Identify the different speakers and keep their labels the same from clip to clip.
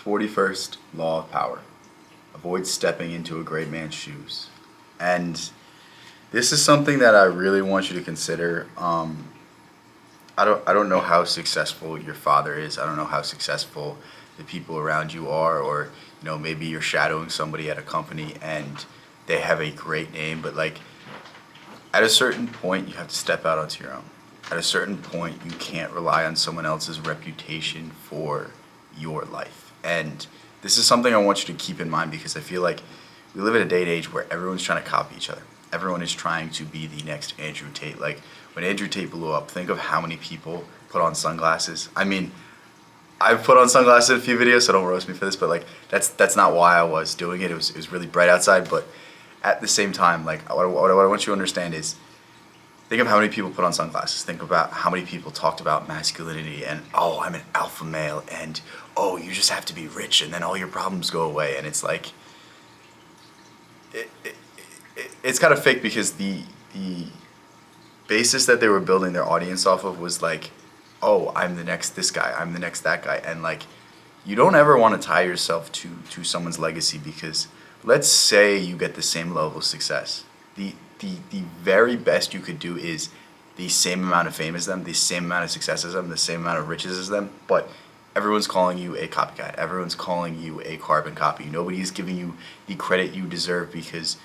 Speaker 1: 41st law of power. Avoid stepping into a great man's shoes. And this is something that I really want you to consider. I don't know how successful your father is. I don't know how successful the people around you are, or maybe you're shadowing somebody at a company and they have a great name, but like at a certain point you have to step out onto your own. At a certain point you can't rely on someone else's reputation for your life. And this is something I want you to keep in mind, because I feel like we live in a day and age where everyone's trying to copy each other. Everyone is trying to be the next Andrew Tate. Like when Andrew Tate blew up, think of how many people put on sunglasses. I mean, I've put on sunglasses in a few videos, so don't roast me for this, but like that's not why I was doing it. It was really bright outside, but at the same time, like what I want you to understand is, think of how many people put on sunglasses. Think about how many people talked about masculinity and, oh, I'm an alpha male, and oh, you just have to be rich and then all your problems go away. And it's like, it's kind of fake, because the basis that they were building their audience off of was like, oh, I'm the next this guy, I'm the next that guy. And like, you don't ever want to tie yourself to someone's legacy, because let's say you get the same level of success. The very best you could do is the same amount of fame as them, the same amount of success as them, the same amount of riches as them, but everyone's calling you a copycat. Everyone's calling you a carbon copy. Nobody's giving you the credit you deserve, because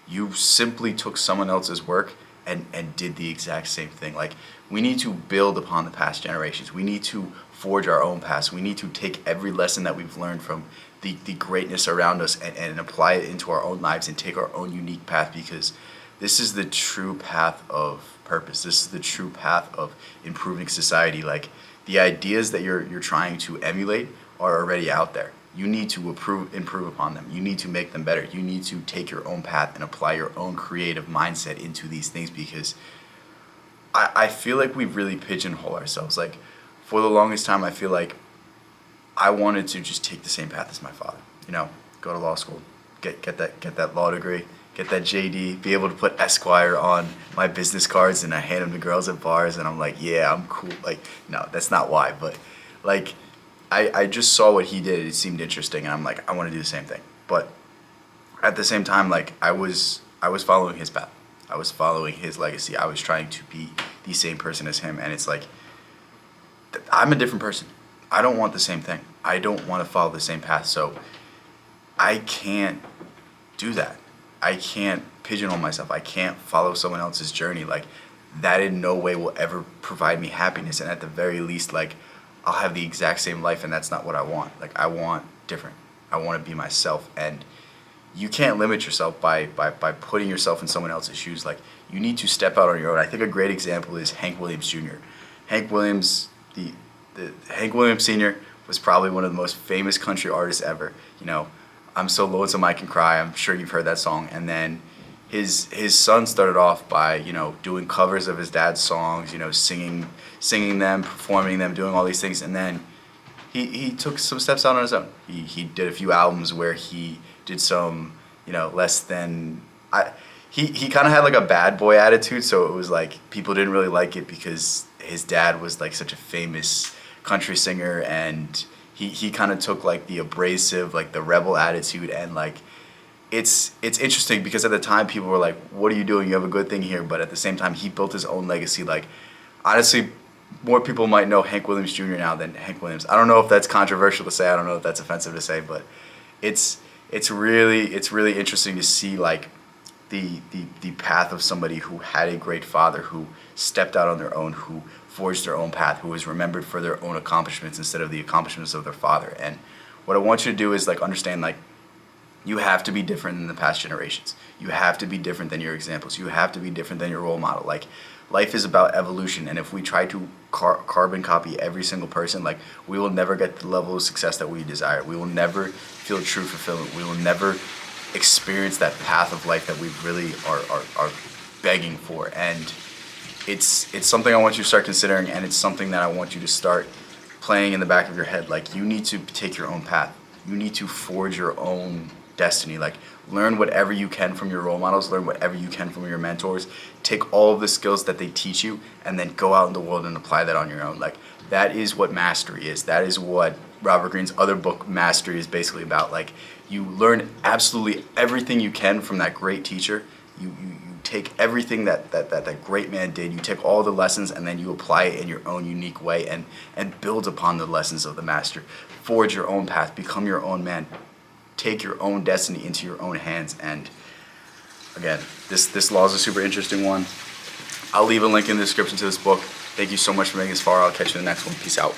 Speaker 1: you simply took someone else's work and did the exact same thing. Like, we need to build upon the past generations. We need to forge our own paths. We need to take every lesson that we've learned from the greatness around us and apply it into our own lives and take our own unique path, because this is the true path of purpose. This is the true path of improving society. Like, the ideas that you're trying to emulate are already out there. You need to improve upon them. You need to make them better. You need to take your own path and apply your own creative mindset into these things, because I feel like we really pigeonhole ourselves. Like, for the longest time, I feel like I wanted to just take the same path as my father. Go to law school, get that law degree, get that JD, be able to put Esquire on my business cards, and I hand them to girls at bars, and I'm like, yeah, I'm cool. Like, no, that's not why, but like, I just saw what he did. It seemed interesting, and I'm like, I want to do the same thing. But at the same time, like, I was following his path. I was following his legacy. I was trying to be the same person as him, and it's like, I'm a different person. I don't want the same thing. I don't want to follow the same path, so I can't do that. I can't pigeonhole myself. I can't follow someone else's journey. Like, that in no way will ever provide me happiness, and at the very least, like, I'll have the exact same life, and that's not what I want. Like, I want different. I want to be myself, and you can't limit yourself by putting yourself in someone else's shoes. Like, you need to step out on your own. I think a great example is Hank Williams Jr. Hank Williams, the Hank Williams Sr. was probably one of the most famous country artists ever. I'm So Lonesome I Can Cry. I'm sure you've heard that song. And then his son started off by doing covers of his dad's songs, singing them, performing them, doing all these things, and then he took some steps out on his own. He did a few albums where he did some less than he kind of had like a bad boy attitude, so it was like people didn't really like it because his dad was like such a famous country singer, and he kind of took like the abrasive, like the rebel attitude, and like it's interesting because at the time people were like, what are you doing? You have a good thing here. But at the same time, he built his own legacy. Like, honestly, more people might know Hank Williams Jr. now than Hank Williams. I don't know if that's controversial to say. I don't know if that's offensive to say, but it's really interesting to see like the path of somebody who had a great father, who stepped out on their own, who forged their own path, who was remembered for their own accomplishments instead of the accomplishments of their father. And what I want you to do is like understand, like, you have to be different than the past generations. You have to be different than your examples. You have to be different than your role model. Like, life is about evolution, and if we try to carbon copy every single person, like, we will never get the level of success that we desire. We will never feel true fulfillment. We will never experience that path of life that we really are begging for. And it's something I want you to start considering, and it's something that I want you to start playing in the back of your head. Like, you need to take your own path. You need to forge your own destiny. Like, learn whatever you can from your role models, learn whatever you can from your mentors, take all of the skills that they teach you, and then go out in the world and apply that on your own. Like, That is what mastery is. That is what Robert Greene's other book, Mastery, is basically about. Like, you learn absolutely everything you can from that great teacher. You take everything that great man did. You take all the lessons, and then you apply it in your own unique way and build upon the lessons of the master. Forge your own path. Become your own man. Take your own destiny into your own hands. And again, this law is a super interesting one. I'll leave a link in the description to this book. Thank you so much for making this far. I'll catch you in the next one. Peace out.